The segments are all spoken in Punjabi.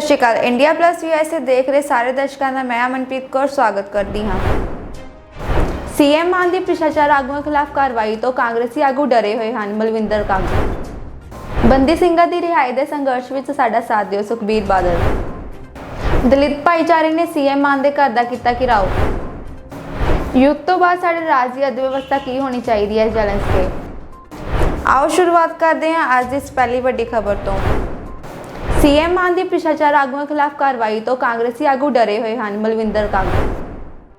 सत श्री अकाल। इंडिया प्लस यूएसए देख रहे सारे दर्शकों का मैं अमनप्रीत कौर स्वागत करती हाँ। सीएम मान की भ्रष्टाचार आगुओं खिलाफ कार्रवाई तो कांग्रेसी आगू डरे हुए हैं। मलविंदर कांग बंदी ਸਿੰਘਾਂ ਦੀ रिहाई के संघर्ष में साडा साथ दिओ। सुखबीर बादल दलित भाईचारे ने सीएम मान के घर का किया घिराव। युद्ध तो बाद साडे राज की अर्थव्यवस्था की होनी चाहिए है। चैलेंज के आओ शुरुआत करते हैं आज इस पहली वड्डी खबर तो। सीएम मान की भ्रष्टाचार आगुओं खिलाफ कार्रवाई तो कांग्रेसी आगू डरे हुए हैं। मलविंदर कांग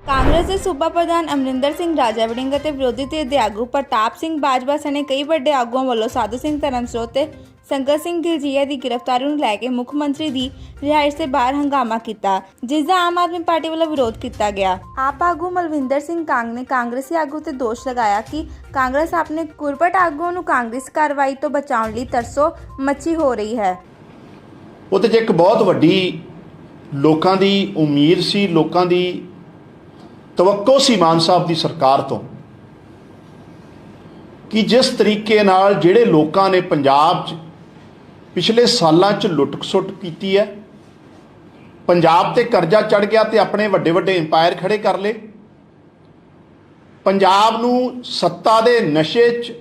कांग्रेस के सूबा प्रधान अमरिंदर सिंह राजा वड़िंग और विरोधी धिर के आगू प्रताप सिंह बाजवा सने कई वड्डे आगुओं वालों साधु सिंह धर्मसोत ते संगत सिंह गिलजिया की गिरफ्तारी को लैके मुख्यमंत्री की रिहाइश से बाहर हंगामा किया, जिसका आम आदमी पार्टी वालों विरोध किया गया। आप आगू मलविंदर सिंह कांग ने कांग्रेसी आगू ते दोष लगाया कि कांग्रेस अपने कुरपट आगुओं को कांग्रेस कार्रवाई तो बचाने लिए तरसो मच्छी हो रही है। ਉਹਦੇ 'ਚ ਇੱਕ ਬਹੁਤ ਵੱਡੀ ਲੋਕਾਂ ਦੀ ਉਮੀਦ ਸੀ, ਲੋਕਾਂ ਦੀ ਤਵੱਕੋ ਸੀ ਮਾਨ ਸਾਹਿਬ ਦੀ ਸਰਕਾਰ ਤੋਂ ਕਿ ਜਿਸ ਤਰੀਕੇ ਨਾਲ ਜਿਹੜੇ ਲੋਕਾਂ ਨੇ ਪੰਜਾਬ 'ਚ ਪਿਛਲੇ ਸਾਲਾਂ 'ਚ ਲੁੱਟ-ਖਸੁੱਟ ਕੀਤੀ ਹੈ, ਪੰਜਾਬ ਤੇ ਕਰਜ਼ਾ ਚੜ ਗਿਆ ਤੇ ਆਪਣੇ ਵੱਡੇ ਵੱਡੇ ਇੰਪਾਇਰ ਖੜੇ ਕਰ ਲਏ, ਪੰਜਾਬ ਨੂੰ ਸੱਤਾ ਦੇ ਨਸ਼ੇ 'ਚ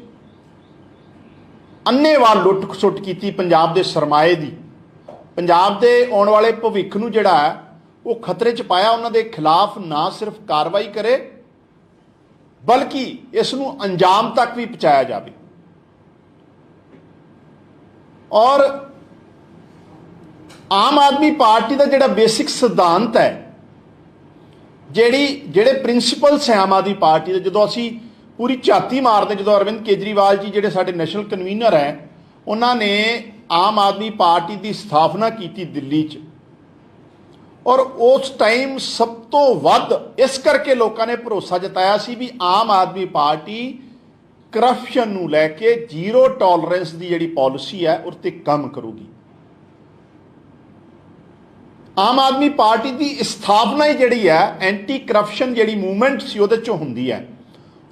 ਅੰਨ੍ਹੇਵਾਹ ਲੁੱਟ-ਖਸੁੱਟ ਕੀਤੀ, ਪੰਜਾਬ ਦੇ ਸਰਮਾਏ ਦੀ, ਪੰਜਾਬ ਦੇ ਆਉਣ ਵਾਲੇ ਭਵਿੱਖ ਨੂੰ ਜਿਹੜਾ ਹੈ ਉਹ ਖਤਰੇ 'ਚ ਪਾਇਆ। ਉਹਨਾਂ ਦੇ ਖਿਲਾਫ ਨਾ ਸਿਰਫ ਕਾਰਵਾਈ ਕਰੇ ਬਲਕਿ ਇਸ ਨੂੰ ਅੰਜਾਮ ਤੱਕ ਵੀ ਪਹੁੰਚਾਇਆ ਜਾਵੇ। ਔਰ ਆਮ ਆਦਮੀ ਪਾਰਟੀ ਦਾ ਜਿਹੜਾ ਬੇਸਿਕ ਸਿਧਾਂਤ ਹੈ, ਜਿਹੜੇ ਪ੍ਰਿੰਸੀਪਲਸ ਹੈ ਆਮ ਆਦਮੀ ਪਾਰਟੀ ਦੇ, ਜਦੋਂ ਅਸੀਂ ਪੂਰੀ ਝਾਤੀ ਮਾਰਦੇ, ਜਦੋਂ ਅਰਵਿੰਦ ਕੇਜਰੀਵਾਲ ਜੀ ਜਿਹੜੇ ਸਾਡੇ ਨੈਸ਼ਨਲ ਕਨਵੀਨਰ ਹੈ, ਉਹਨਾਂ ਨੇ आम आदमी पार्टी की स्थापना की दिल्ली च, और उस टाइम सब तो वध इस करके लोगों ने भरोसा जताया सी भी आम आदमी पार्टी करप्शन नूं लैके जीरो टॉलरेंस की जिहड़ी पॉलिसी है उस ते काम करूगी। आम आदमी पार्टी की स्थापना ही जिहड़ी है एंटी करप्शन जिहड़ी मूवमेंट सी उहदे चों हुंदी है,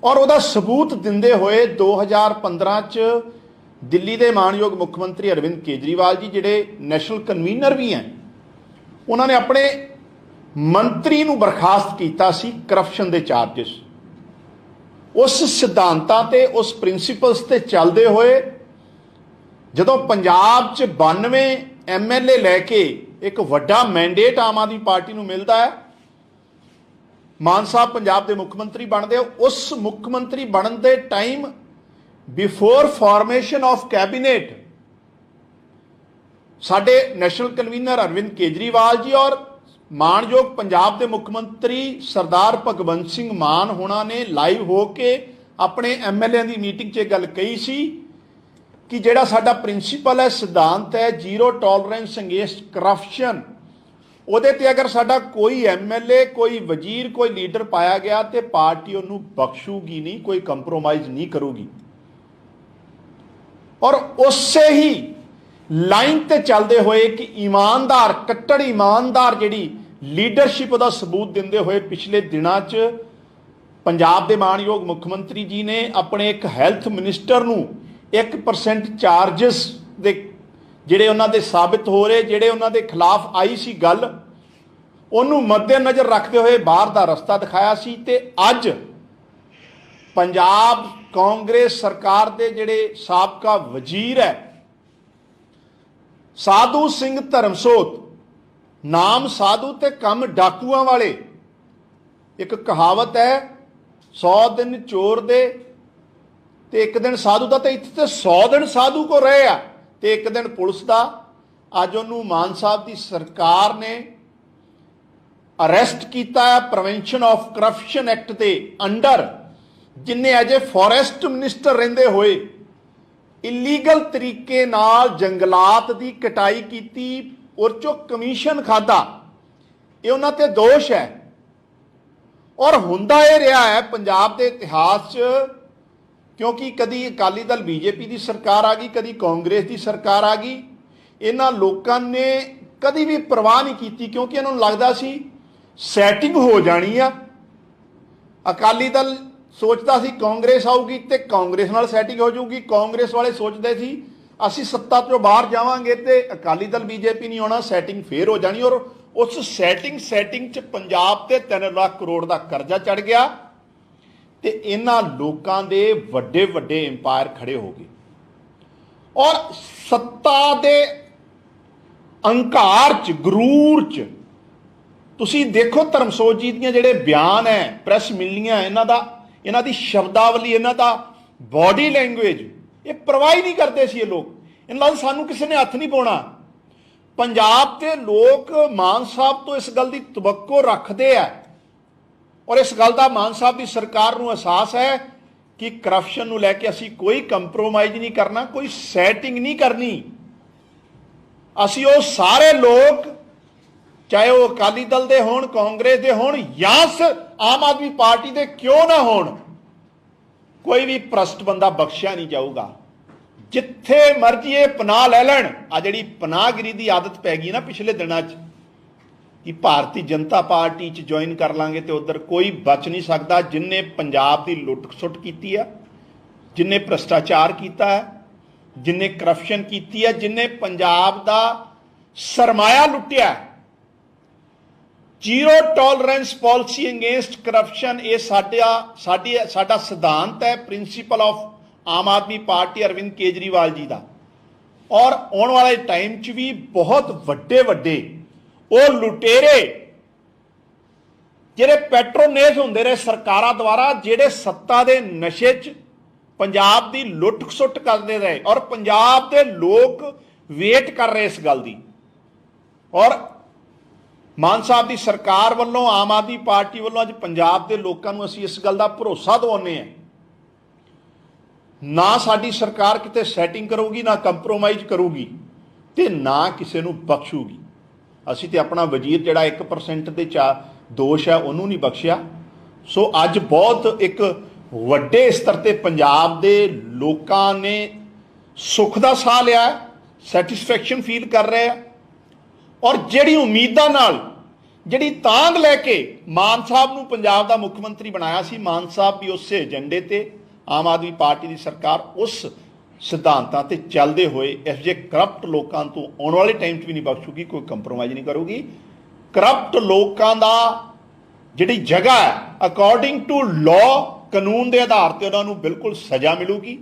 और उहदा सबूत दिंदे होए 2015 च दिल्ली के मानयोग मुख्यमंत्री अरविंद केजरीवाल जी जिहड़े नैशनल कन्वीनर भी हैं, उन्होंने अपने मंत्री नूं बर्खास्त किया सी करप्शन के चार्जिस। उस सिद्धांतां ते उस प्रिंसीपल्स ते चलते हुए जदों पंजाब च 92 MLA लैके एक वड्डा मैंडेट आम आदमी पार्टी नूं मिलता है, मान साहब पंजाब के मुख्यमंत्री बनते, उस मुख्यमंत्री बनने के time before formation of cabinet साडे नैशनल कन्वीनर अरविंद केजरीवाल जी और मानयोग पंजाब के मुख्यमंत्री सरदार भगवंत सिंह मान होना ने लाइव हो के अपने MLA की मीटिंग च गल कही सी कि जिहड़ा साडा प्रिंसीपल है, सिद्धांत है जीरो टॉलरेंस अगेंस्ट करप्शन, उहदे ते अगर साडा कोई MLA, कोई वजीर, कोई लीडर पाया गया तो पार्टी उन्होंने बख्शूगी नहीं, कोई कंप्रोमाइज़ नहीं करूगी। और उससे ही लाइन ते चलते हुए कि ईमानदार, कट्टर ईमानदार जिहड़ी लीडरशिप का सबूत देंदे हुए पिछले दिनों च पंजाब के मानयोग मुख्यमंत्री जी ने अपने एक हैल्थ मिनिस्टर नूं 1% चार्जिस दे जिहड़े उन्हां दे साबित हो रहे, जिहड़े उन्हां दे खिलाफ आई सी गल, उन्होंने मद्देनज़र रखते हुए बाहर का रस्ता दिखाया सी। ते अज पंजाब कांग्रेस सरकार के जिहड़े साबका वजीर है साधु सिंह धर्मसोत, नाम साधु ते कम डाकुआं वाले, एक कहावत है 100 दिन चोर दे ते एक दिन साधु का, तो इत्थे 100 दिन साधु को रहे आ ते एक दिन पुलिस का। अज उन्होंने मान साहब की सरकार ने अरेस्ट किया है प्रिवेंशन ऑफ करप्शन एक्ट के अंडर, जिन्हें एज ए फॉरेस्ट मिनिस्टर रहंदे होए इलीगल तरीके नाल जंगलात की कटाई की और चो कमीशन खादा, ये उन्हां ते दोष है। और हुंदा ये रहा है पंजाब के इतिहास च, क्योंकि कदी अकाली दल बीजेपी की सरकार आ गई, कदी कांग्रेस की सरकार आ गई, इन्हां लोकां ने कदी भी परवाह नहीं की, क्योंकि इन्होंने लगता सी सैटिंग हो जानी आ। अकाली दल सोचता सी कांग्रेस आऊगी तो कांग्रेस नाल सैटिंग हो जाऊगी, कांग्रेस वाले सोचते सी ਅਸੀਂ ਸੱਤਾ ਤੋਂ ਬਾਹਰ ਜਾਵਾਂਗੇ ਤੇ ਅਕਾਲੀ ਦਲ ਬੀਜੇਪੀ ਨਹੀਂ ਆਉਣਾ, ਸੈਟਿੰਗ ਫੇਰ ਹੋ ਜਾਣੀ। ਔਰ ਉਸ ਸੈਟਿੰਗ 'ਚ ਪੰਜਾਬ ਤੇ 3 ਲੱਖ ਕਰੋੜ ਦਾ ਕਰਜ਼ਾ ਚੜ ਗਿਆ ਤੇ ਇਹਨਾਂ ਲੋਕਾਂ ਦੇ ਵੱਡੇ ਵੱਡੇ ਇੰਪਾਇਰ ਖੜੇ ਹੋ ਗਏ। ਔਰ ਸੱਤਾ ਦੇ ਅਹੰਕਾਰ 'ਚ, ਗਰੂਰ 'ਚ ਤੁਸੀਂ ਦੇਖੋ ਧਰਮਸੋਤ ਜੀ ਦੀਆਂ ਜਿਹੜੇ ਬਿਆਨ ਹੈ, ਪ੍ਰੈਸ ਮਿਲਣੀਆਂ, ਇਹਨਾਂ ਦੀ ਸ਼ਬਦਾਵਲੀ, ਇਹਨਾਂ ਦਾ ਬਾਡੀ ਲੈਂਗੁਏਜ, ਇਹ ਪਰਵਾਹ ਹੀ ਨਹੀਂ ਕਰਦੇ ਸੀ ਇਹ ਲੋਕ। ਇਹਨਾਂ ਨਾਲ ਸਾਨੂੰ ਕਿਸੇ ਨੇ ਹੱਥ ਨਹੀਂ ਪਾਉਣਾ। ਪੰਜਾਬ ਦੇ ਲੋਕ ਮਾਨ ਸਾਹਿਬ ਤੋਂ ਇਸ ਗੱਲ ਦੀ ਤਵੱਕੋ ਰੱਖਦੇ ਆ ਔਰ ਇਸ ਗੱਲ ਦਾ ਮਾਨ ਸਾਹਿਬ ਦੀ ਸਰਕਾਰ ਨੂੰ ਅਹਿਸਾਸ ਹੈ ਕਿ ਕਰਪਸ਼ਨ ਨੂੰ ਲੈ ਕੇ ਅਸੀਂ ਕੋਈ ਕੰਪਰੋਮਾਈਜ਼ ਨਹੀਂ ਕਰਨਾ, ਕੋਈ ਸੈਟਿੰਗ ਨਹੀਂ ਕਰਨੀ। ਅਸੀਂ ਉਹ ਸਾਰੇ ਲੋਕ, ਚਾਹੇ ਉਹ ਅਕਾਲੀ ਦਲ ਦੇ ਹੋਣ, ਕਾਂਗਰਸ ਦੇ ਹੋਣ ਜਾਂ ਆਮ ਆਦਮੀ ਪਾਰਟੀ ਦੇ ਕਿਉਂ ਨਾ ਹੋਣ, ਕੋਈ ਵੀ ਭ੍ਰਸ਼ਟ ਬੰਦਾ ਬਖਸ਼ਿਆ ਨਹੀਂ ਜਾਊਗਾ। ਜਿੱਥੇ ਮਰਜ਼ੀ ਇਹ ਪਨਾਹ ਲੈ ਲੈਣ। ਆ ਜਿਹੜੀ ਪਨਾਹਗਿਰੀ ਦੀ ਆਦਤ ਪੈ ਗਈ ਨਾ ਪਿਛਲੇ ਦਿਨਾਂ 'ਚ ਕਿ ਭਾਰਤੀ ਜਨਤਾ ਪਾਰਟੀ 'ਚ ਜੁਆਇਨ ਕਰ ਲਾਂਗੇ ਤੇ ਉਧਰ ਕੋਈ ਬਚ ਨਹੀਂ ਸਕਦਾ। ਜਿਨਨੇ ਪੰਜਾਬ ਦੀ ਲੁੱਟ-ਸੁੱਟ ਕੀਤੀ ਆ, ਜਿਨਨੇ ਭ੍ਰਸ਼ਟਾਚਾਰ ਕੀਤਾ ਹੈ, ਜਿਨਨੇ ਕਰਪਸ਼ਨ ਕੀਤੀ ਹੈ, ਜਿਨਨੇ ਪੰਜਾਬ ਦਾ ਸਰਮਾਇਆ ਲੁੱਟਿਆ, zero tolerance policy against corruption, ਇਹ ਸਾਡਾ ਸਿਧਾਂਤ ਹੈ, principal of Aam Aadmi party Arvind Kejriwal ji ਦਾ। ਔਰ ਆਉਣ ਵਾਲੇ ਟਾਈਮ 'ਚ ਵੀ ਬਹੁਤ ਵੱਡੇ ਵੱਡੇ ਉਹ ਲੁਟੇਰੇ ਜਿਹੜੇ ਪੈਟਰੋਨੇਜ ਹੁੰਦੇ ਰਹੇ ਸਰਕਾਰਾਂ ਦੁਆਰਾ, ਜਿਹੜੇ ਸੱਤਾ ਦੇ ਨਸ਼ੇ 'ਚ ਪੰਜਾਬ ਦੀ ਲੁੱਟ-ਖਸੁੱਟ ਕਰਦੇ ਰਹੇ ਔਰ ਪੰਜਾਬ ਦੇ ਲੋਕ ਵੇਟ ਕਰ ਰਹੇ ਇਸ ਗੱਲ ਦੀ। ਔਰ ਮਾਨ ਸਾਹਿਬ ਦੀ ਸਰਕਾਰ ਵੱਲੋਂ, ਆਮ ਆਦਮੀ ਪਾਰਟੀ ਵੱਲੋਂ ਅੱਜ ਪੰਜਾਬ ਦੇ ਲੋਕਾਂ ਨੂੰ ਅਸੀਂ ਇਸ ਗੱਲ ਦਾ ਭਰੋਸਾ ਦਿਵਾਉਂਦੇ ਹਾਂ, ਨਾ ਸਾਡੀ ਸਰਕਾਰ ਕਿਤੇ ਸੈਟਿੰਗ ਕਰੂਗੀ, ਨਾ ਕੰਪਰੋਮਾਈਜ਼ ਕਰੂਗੀ ਤੇ ਨਾ ਕਿਸੇ ਨੂੰ ਬਖਸ਼ੂਗੀ। ਅਸੀਂ ਤੇ ਆਪਣਾ ਵਜ਼ੀਰ ਜਿਹੜਾ 1% ਦੇ ਦੋਸ਼ ਹੈ ਉਹਨੂੰ ਨਹੀਂ ਬਖਸ਼ਿਆ। ਸੋ ਅੱਜ ਬਹੁਤ ਇੱਕ ਵੱਡੇ ਸਤਰ ਤੇ ਪੰਜਾਬ ਦੇ ਲੋਕਾਂ ਨੇ ਸੁੱਖ ਦਾ ਸਾਹ ਲਿਆ, ਸੈਟੀਸਫੈਕਸ਼ਨ ਫੀਲ ਕਰ ਰਹੇ ਆ। ਔਰ ਜਿਹੜੀ ਉਮੀਦਾਂ ਨਾਲ, ਜਿਹੜੀ ਤਾਂਗ ਲੈ ਕੇ ਮਾਨ ਸਾਹਿਬ ਨੂੰ ਪੰਜਾਬ ਦਾ ਮੁੱਖ ਮੰਤਰੀ ਬਣਾਇਆ ਸੀ, ਮਾਨ ਸਾਹਿਬ ਵੀ ਉਸੇ ਏਜੰਡੇ ਤੇ, ਆਮ ਆਦਮੀ ਪਾਰਟੀ ਦੀ ਸਰਕਾਰ ਉਸ ਸਿਧਾਂਤਾਂ ਤੇ ਚੱਲਦੇ ਹੋਏ ਇਸ ਜਿਹੇ ਕਰਪਟ ਲੋਕਾਂ ਤੋਂ ਆਉਣ ਵਾਲੇ ਟਾਈਮ 'ਚ ਵੀ ਨਹੀਂ ਬਖਸ਼ੂਗੀ, ਕੋਈ ਕੰਪਰੋਮਾਈਜ਼ ਨਹੀਂ ਕਰੂਗੀ। ਕਰਪਟ ਲੋਕਾਂ ਦਾ ਜਿਹੜੀ ਜਗ੍ਹਾ ਹੈ, ਅਕੋਰਡਿੰਗ ਟੂ ਲਾਅ, ਕਾਨੂੰਨ ਦੇ ਆਧਾਰ ਤੇ ਉਹਨਾਂ ਨੂੰ ਬਿਲਕੁਲ ਸਜ਼ਾ ਮਿਲੂਗੀ।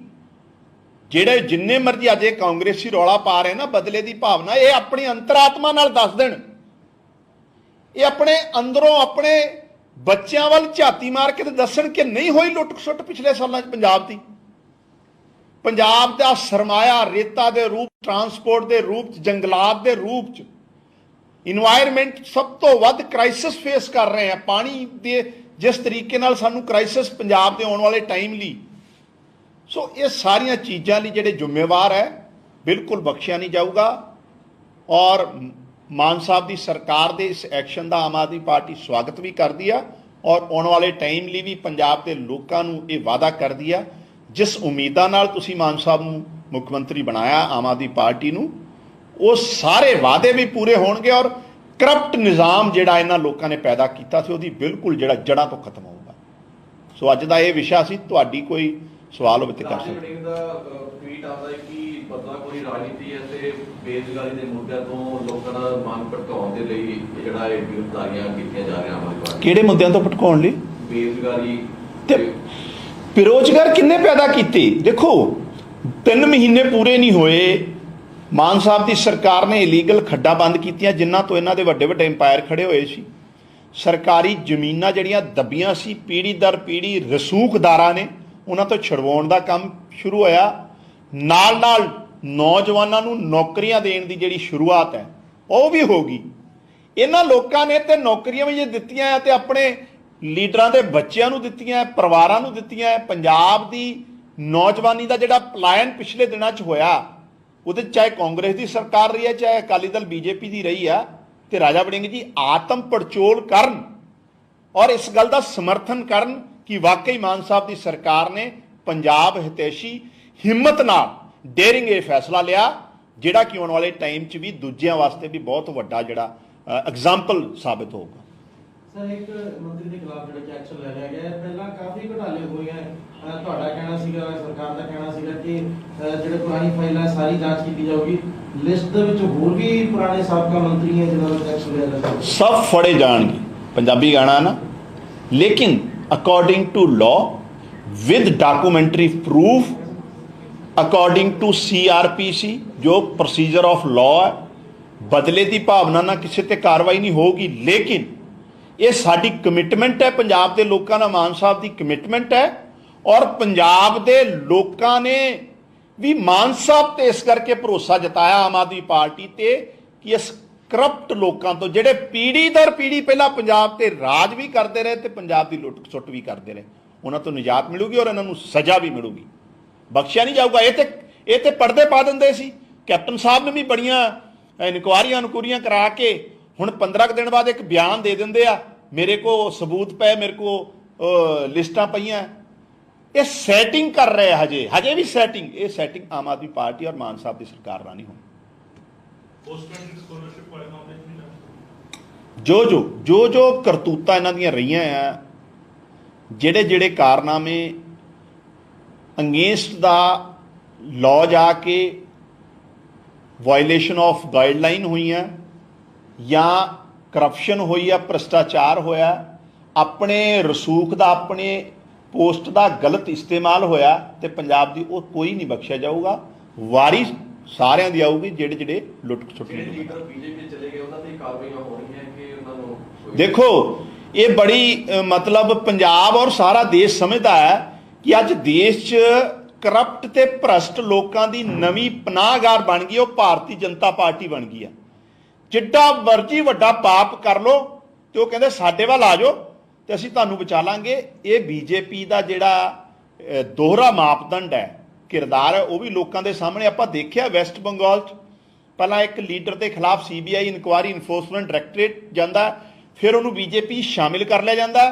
ਜਿਹੜੇ ਜਿੰਨੇ ਮਰਜ਼ੀ ਅੱਜ ਕਾਂਗਰਸੀ ਰੌਲਾ ਪਾ ਰਹੇ ਨਾ ਬਦਲੇ ਦੀ ਭਾਵਨਾ, ਇਹ ਆਪਣੀ ਅੰਤਰਾਤਮਾ ਨਾਲ ਦੱਸ ਦੇਣ, ਇਹ ਆਪਣੇ ਅੰਦਰੋਂ ਆਪਣੇ ਬੱਚਿਆਂ ਵੱਲ ਝਾਤੀ ਮਾਰ ਕੇ ਤੇ ਦੱਸਣ ਕਿ ਨਹੀਂ ਹੋਈ ਲੁੱਟ-ਖਸੁੱਟ ਪਿਛਲੇ ਸਾਲਾਂ 'ਚ ਪੰਜਾਬ ਦੀ। ਪੰਜਾਬ ਦਾ ਸਰਮਾਇਆ ਰੇਤਾ ਦੇ ਰੂਪ, ਟਰਾਂਸਪੋਰਟ ਦੇ ਰੂਪ 'ਚ, ਜੰਗਲਾਤ ਦੇ ਰੂਪ 'ਚ, ਇਨਵਾਇਰਨਮੈਂਟ ਸਭ ਤੋਂ ਵੱਧ ਕ੍ਰਾਈਸਿਸ ਫੇਸ ਕਰ ਰਹੇ ਆ। ਪਾਣੀ ਦੇ ਜਿਸ ਤਰੀਕੇ ਨਾਲ ਸਾਨੂੰ ਕ੍ਰਾਈਸਿਸ ਪੰਜਾਬ ਦੇ ਆਉਣ ਵਾਲੇ ਟਾਈਮ ਲਈ, ਸੋ ਇਹ ਸਾਰੀਆਂ ਚੀਜ਼ਾਂ ਲਈ ਜਿਹੜੇ ਜ਼ਿੰਮੇਵਾਰ ਹੈ ਬਿਲਕੁਲ ਬਖਸ਼ਿਆ ਨਹੀਂ ਜਾਊਗਾ। ਔਰ ਮਾਨ ਸਾਹਿਬ ਦੀ ਸਰਕਾਰ ਦੇ ਇਸ ਐਕਸ਼ਨ ਦਾ ਆਮ ਆਦਮੀ ਪਾਰਟੀ ਸਵਾਗਤ ਵੀ ਕਰਦੀ ਆ ਔਰ ਆਉਣ ਵਾਲੇ ਟਾਈਮ ਲਈ ਵੀ ਪੰਜਾਬ ਦੇ ਲੋਕਾਂ ਨੂੰ ਇਹ ਵਾਅਦਾ ਕਰਦੀ ਆ, ਜਿਸ ਉਮੀਦਾਂ ਨਾਲ ਤੁਸੀਂ ਮਾਨ ਸਾਹਿਬ ਨੂੰ ਮੁੱਖ ਮੰਤਰੀ ਬਣਾਇਆ, ਆਮ ਆਦਮੀ ਪਾਰਟੀ ਨੂੰ, ਉਹ ਸਾਰੇ ਵਾਅਦੇ ਵੀ ਪੂਰੇ ਹੋਣਗੇ ਔਰ ਕਰਪਟ ਨਿਜ਼ਾਮ ਜਿਹੜਾ ਇਹਨਾਂ ਲੋਕਾਂ ਨੇ ਪੈਦਾ ਕੀਤਾ ਸੀ ਉਹਦੀ ਬਿਲਕੁਲ ਜਿਹੜਾ ਜੜ੍ਹਾਂ ਤੋਂ ਖਤਮ ਹੋਊਗਾ। ਸੋ ਅੱਜ ਦਾ ਇਹ ਵਿਸ਼ਾ ਸੀ। ਤੁਹਾਡੀ ਕੋਈ ਸਵਾਲ ਹੋਵੇ ਤੇ ਕਰ ਸਕਦੇ। ਟਵੀਟ ਆਉਂਦਾ ਹੈ ਕਿ ਮਤਲਬ ਕੋਈ ਰਾਜਨੀਤੀ ਹੈ ਤੇ ਬੇਰੁਜ਼ਗਾਰੀ ਦੇ ਮੁੱਦਿਆਂ ਤੋਂ ਲੋਕਾਂ ਦਾ ਮਨ ਭਟਕਾਉਣ ਦੇ ਲਈ ਜਿਹੜਾ ਇਹ ਗ੍ਰਿਫਤਾਰੀਆਂ ਕੀਤੀਆਂ ਜਾ ਰਹੀਆਂ ਹਨ। ਕਿਹੜੇ ਮੁੱਦਿਆਂ ਤੋਂ ਭਟਕਾਉਣ ਲਈ? ਬੇਰੁਜ਼ਗਾਰੀ ਤੇ ਬੇਰੁਜ਼ਗਾਰ ਕਿੰਨੇ ਪੈਦਾ ਕੀਤੇ? ਦੇਖੋ 3 ਮਹੀਨੇ ਪੂਰੇ ਨਹੀਂ ਹੋਏ, ਮਾਨ ਸਾਹਿਬ ਦੀ ਸਰਕਾਰ ਨੇ ਇਲੀਗਲ ਖੱਡਾਂ ਬੰਦ ਕੀਤੀਆਂ ਜਿਨ੍ਹਾਂ ਤੋਂ ਇਹਨਾਂ ਦੇ ਵੱਡੇ ਵੱਡੇ ਇੰਪਾਇਰ ਖੜੇ ਹੋਏ ਸੀ। ਸਰਕਾਰੀ ਜ਼ਮੀਨਾਂ ਜਿਹੜੀਆਂ ਦੱਬੀਆਂ ਸੀ, ਪੀੜ੍ਹੀ ਦਰ ਪੀੜ੍ਹੀ ਰਸੂਖਦਾਰਾਂ ਨੇ ਉਹਨਾਂ ਤੋਂ ਛੁਡਵਾਉਣ ਦਾ ਕੰਮ ਸ਼ੁਰੂ ਹੋਇਆ। ਨਾਲ ਨਾਲ ਨੌਜਵਾਨਾਂ ਨੂੰ ਨੌਕਰੀਆਂ ਦੇਣ ਦੀ ਜਿਹੜੀ ਸ਼ੁਰੂਆਤ ਹੈ ਉਹ ਵੀ ਹੋ ਗਈ। ਇਹਨਾਂ ਲੋਕਾਂ ਨੇ ਤੇ ਨੌਕਰੀਆਂ ਵੀ ਜੇ ਦਿੱਤੀਆਂ ਤੇ ਆਪਣੇ ਲੀਡਰਾਂ ਦੇ ਬੱਚਿਆਂ ਨੂੰ ਦਿੱਤੀਆਂ, ਪਰਿਵਾਰਾਂ ਨੂੰ ਦਿੱਤੀਆਂ। ਪੰਜਾਬ ਦੀ ਨੌਜਵਾਨੀ ਦਾ ਜਿਹੜਾ ਪਲਾਇਨ ਪਿਛਲੇ ਦਿਨਾਂ 'ਚ ਹੋਇਆ, ਉਹਦੇ ਚਾਹੇ ਕਾਂਗਰਸ ਦੀ ਸਰਕਾਰ ਰਹੀ ਹੈ, ਚਾਹੇ ਅਕਾਲੀ ਦਲ ਬੀਜੇਪੀ ਦੀ ਰਹੀ ਆ, ਤੇ ਰਾਜਾ ਵੜਿੰਗ ਜੀ ਆਤਮ ਪੜਚੋਲ ਕਰਨ ਔਰ ਇਸ ਗੱਲ ਦਾ ਸਮਰਥਨ ਕਰਨ ਕਿ ਵਾਕਈ ਮਾਨ ਸਾਹਿਬ ਦੀ ਸਰਕਾਰ ਨੇ ਪੰਜਾਬ ਹਿਤੈਸ਼ੀ ਹਿੰਮਤ ਨਾਲ ਡੇਰਿੰਗ ਇਹ ਫੈਸਲਾ ਲਿਆ, ਜਿਹੜਾ ਕਿ ਆਉਣ ਵਾਲੇ ਟਾਈਮ 'ਚ ਵੀ ਦੂਜਿਆਂ ਵਾਸਤੇ ਵੀ ਬਹੁਤ ਵੱਡਾ ਜਿਹੜਾ ਐਗਜ਼ਾਮਪਲ ਸਾਬਿਤ ਹੋਊਗਾ। ਸਰ ਇੱਕ ਮੰਤਰੀ ਦੇ ਖਿਲਾਫ ਜਿਹੜਾ ਕਿ ਐਕਸ਼ਨ ਲੈ ਲਿਆ ਗਿਆ ਹੈ, ਪਹਿਲਾਂ ਕਾਫੀ ਘੁਟਾਲੇ ਹੋਏ ਹੈ। ਤੁਹਾਡਾ ਕਹਿਣਾ ਸੀਗਾ, ਸਰਕਾਰ ਦਾ ਕਹਿਣਾ ਸੀਗਾ ਕਿ ਜਿਹੜੇ ਪੁਰਾਣੀ ਫਾਈਲਾਂ ਹੈ ਸਾਰੀ ਜਾਂਚ ਕੀਤੀ ਜਾਊਗੀ। ਲਿਸਟ ਦੇ ਵਿੱਚ ਹੋਰ ਵੀ ਪੁਰਾਣੇ ਸਾਬਕਾ ਮੰਤਰੀ ਹੈ ਜਿਨ੍ਹਾਂ ਦਾ ਐਕਸ਼ਨ ਲਿਆ ਜਾ ਸਕਦਾ। ਸਭ ਫੜੇ ਜਾਣਗੇ, ਪੰਜਾਬੀ ਗਾਣਾ ਨਾ, ਲੇਕਿਨ according to law with documentary proof, according to CRPC ਜੋ ਪ੍ਰੋਸੀਜਰ ਆਫ ਲਾਅ ਹੈ। ਬਦਲੇ ਦੀ ਭਾਵਨਾ ਨਾਲ ਕਿਸੇ ਤੇ ਕਾਰਵਾਈ ਨਹੀਂ ਹੋਊਗੀ, ਲੇਕਿਨ ਇਹ ਸਾਡੀ ਕਮਿਟਮੈਂਟ ਹੈ, ਪੰਜਾਬ ਦੇ ਲੋਕਾਂ ਦਾ, ਮਾਨ ਸਾਹਿਬ ਦੀ ਕਮਿਟਮੈਂਟ ਹੈ। ਔਰ ਪੰਜਾਬ ਦੇ ਲੋਕਾਂ ਨੇ ਵੀ ਮਾਨ ਸਾਹਿਬ ਤੇ ਇਸ ਕਰਕੇ ਭਰੋਸਾ ਜਤਾਇਆ ਆਮ ਆਦਮੀ ਪਾਰਟੀ ਤੇ ਕਿ ਇਸ ਕਰਪਟ ਲੋਕਾਂ ਤੋਂ, ਜਿਹੜੇ ਪੀੜ੍ਹੀ ਦਰ ਪੀੜ੍ਹੀ ਪਹਿਲਾਂ ਪੰਜਾਬ ਤੇ ਰਾਜ ਵੀ ਕਰਦੇ ਰਹੇ ਤੇ ਪੰਜਾਬ ਦੀ ਲੁੱਟ ਖਸੁੱਟ ਵੀ ਕਰਦੇ ਰਹੇ, ਉਹਨਾਂ ਤੋਂ ਨਿਜਾਤ ਮਿਲੂਗੀ ਔਰ ਇਹਨਾਂ ਨੂੰ ਸਜ਼ਾ ਵੀ ਮਿਲੂਗੀ, ਬਖਸ਼ਿਆ ਨਹੀਂ ਜਾਊਗਾ। ਇਹ ਤੇ ਪਰਦੇ ਪਾ ਦਿੰਦੇ ਸੀ। ਕੈਪਟਨ ਸਾਹਿਬ ਨੇ ਵੀ ਬੜੀਆਂ ਇਨਕੁਆਰੀਆਂ ਕਰਾ ਕੇ ਹੁਣ 15 ਦਿਨ ਬਾਅਦ ਇੱਕ ਬਿਆਨ ਦੇ ਦਿੰਦੇ ਆ, ਮੇਰੇ ਕੋ ਸਬੂਤ ਪਏ, ਮੇਰੇ ਕੋ ਲਿਸਟਾਂ ਪਈਆਂ। ਇਹ ਸੈਟਿੰਗ ਕਰ ਰਹੇ ਹਜੇ ਵੀ ਸੈਟਿੰਗ। ਇਹ ਸੈਟਿੰਗ ਆਮ ਆਦਮੀ ਪਾਰਟੀ ਔਰ ਮਾਨ ਸਾਹਿਬ ਦੀ ਸਰਕਾਰ ਨਾਲ ਨਹੀਂ ਹੋਣੀ। ਜੋ ਕਰਤੂਤਾਂ ਇਹਨਾਂ ਦੀਆਂ ਰਹੀਆਂ ਆ, ਜਿਹੜੇ ਕਾਰਨਾਮੇ ਅਗੇਂਸਟ ਦਾ ਲਾਅ ਜਾ ਕੇ ਵਾਇਲੇਸ਼ਨ ਆਫ ਗਾਈਡਲਾਈਨ ਹੋਈਆਂ ਜਾਂ ਕਰਪਸ਼ਨ ਹੋਈ ਆ, ਭ੍ਰਿਸ਼ਟਾਚਾਰ ਹੋਇਆ, ਆਪਣੇ ਰਸੂਖ ਦਾ, ਆਪਣੇ ਪੋਸਟ ਦਾ ਗਲਤ ਇਸਤੇਮਾਲ ਹੋਇਆ, ਤੇ ਪੰਜਾਬ ਦੀ ਉਹ ਕੋਈ ਨਹੀਂ ਬਖਸ਼ਿਆ ਜਾਊਗਾ। ਵਾਰੀ ਸਾਰਿਆਂ ਦੀ ਆਊਗੀ ਜਿਹੜੇ ਲੁੱਟ ਖਸੁੱਟ ਨੇ। ਲੀਡਰ BJP ਚਲੇ ਗਏ, ਉਹਨਾਂ ਤੇ ਕਾਰਵਾਈਆਂ ਹੋਣਗੀਆਂ ਕਿ ਉਹਨਾਂ ਨੂੰ? ਦੇਖੋ, ਇਹ ਬੜੀ ਮਤਲਬ ਪੰਜਾਬ ਔਰ ਸਾਰਾ ਦੇਸ਼ ਸਮਝਦਾ ਹੈ ਕਿ ਅੱਜ ਦੇਸ਼ 'ਚ ਕਰਪਟ ਤੇ ਭ੍ਰਸ਼ਟ ਲੋਕਾਂ ਦੀ ਨਵੀਂ ਪਨਾਹਗਾਰ ਬਣ ਗਈ, ਉਹ ਭਾਰਤੀ ਜਨਤਾ ਪਾਰਟੀ ਬਣ ਗਈ ਆ। ਜਿੱਡਾ ਮਰਜੀ ਵੱਡਾ ਪਾਪ ਕਰ ਲੋ ਤੇ ਉਹ ਕਹਿੰਦੇ ਸਾਡੇ ਵੱਲ ਆ ਜਾਓ ਤੇ ਅਸੀਂ ਤੁਹਾਨੂੰ ਬਚਾ ਲਾਂਗੇ। ਇਹ BJP ਦਾ ਜਿਹੜਾ ਦੋਹਰਾ ਮਾਪਦੰਡ ਹੈ, ਕਿਰਦਾਰ ਹੈ, ਉਹ ਵੀ ਲੋਕਾਂ ਦੇ ਸਾਹਮਣੇ ਆਪਾਂ ਦੇਖਿਆ। ਵੈਸਟ ਬੰਗਾਲ 'ਚ ਪਹਿਲਾਂ ਇੱਕ ਲੀਡਰ ਦੇ ਖਿਲਾਫ CBI ਇਨਕੁਆਇਰੀ, ਇਨਫੋਰਸਮੈਂਟ ਡਾਇਰੈਕਟੋਰੇਟ ਜਾਂਦਾ, ਫਿਰ ਉਹਨੂੰ BJP ਸ਼ਾਮਿਲ ਕਰ ਲਿਆ ਜਾਂਦਾ,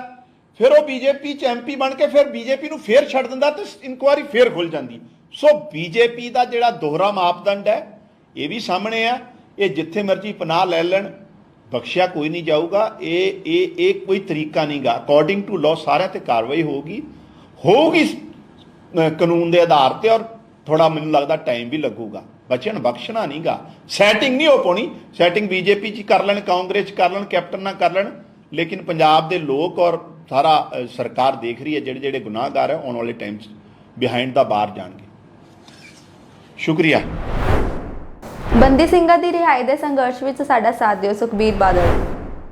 ਫਿਰ ਉਹ BJP 'ਚ MP ਬਣ ਕੇ ਫਿਰ BJP ਨੂੰ ਫਿਰ ਛੱਡ ਦਿੰਦਾ ਤੇ ਇਨਕੁਆਇਰੀ ਫਿਰ ਖੁੱਲ ਜਾਂਦੀ। ਸੋ BJP ਦਾ ਜਿਹੜਾ ਦੋਹਰਾ ਮਾਪਦੰਡ ਹੈ ਇਹ ਵੀ ਸਾਹਮਣੇ ਆ। ਇਹ ਜਿੱਥੇ ਮਰਜ਼ੀ ਪਨਾਹ ਲੈ ਲੈਣ, ਬਖਸ਼ਿਆ ਕੋਈ ਨਹੀਂ ਜਾਊਗਾ। ਇਹ ਕੋਈ ਤਰੀਕਾ ਨਹੀਂਗਾ। ਅਕੋਰਡਿੰਗ ਟੂ ਲਾਅ ਸਾਰਿਆਂ ਤੇ ਕਾਰਵਾਈ ਹੋਊਗੀ ਕਾਨੂੰਨ ਦੇ ਆਧਾਰ ਤੇ, ਔਰ ਥੋੜਾ ਮੈਨੂੰ ਲੱਗਦਾ ਟਾਈਮ ਵੀ ਲੱਗੂਗਾ। ਬਖਸ਼ਣਾ ਨਹੀਂਗਾ। ਸੈਟਿੰਗ ਨਹੀਂ ਹੋ ਪਾਉਣੀ। ਸੈਟਿੰਗ BJP 'ਚ ਕਰ ਲੈਣ, ਕਾਂਗਰਸ 'ਚ ਕਰ ਲੈਣ, ਕੈਪਟਨ ਨਾਲ ਕਰ ਲੈਣ, ਲੇਕਿਨ ਪੰਜਾਬ ਦੇ ਲੋਕ ਔਰ ਸਾਰਾ ਸਰਕਾਰ ਦੇਖ ਰਹੀ ਹੈ ਜਿਹੜੇ ਗੁਨਾਹਗਾਰ ਹੈ ਆਉਣ ਵਾਲੇ ਟਾਈਮ 'ਚ ਬਿਹਾਈਂਡ ਦਾ ਬਾਹਰ ਜਾਣਗੇ। ਸ਼ੁਕਰੀਆ। ਬੰਦੀ ਸਿੰਘਾਂ ਦੀ ਰਿਹਾਈ ਦੇ ਸੰਘਰਸ਼ ਵਿੱਚ ਸਾਡਾ ਸਾਥ ਦਿਓ। ਸੁਖਬੀਰ ਬਾਦਲ।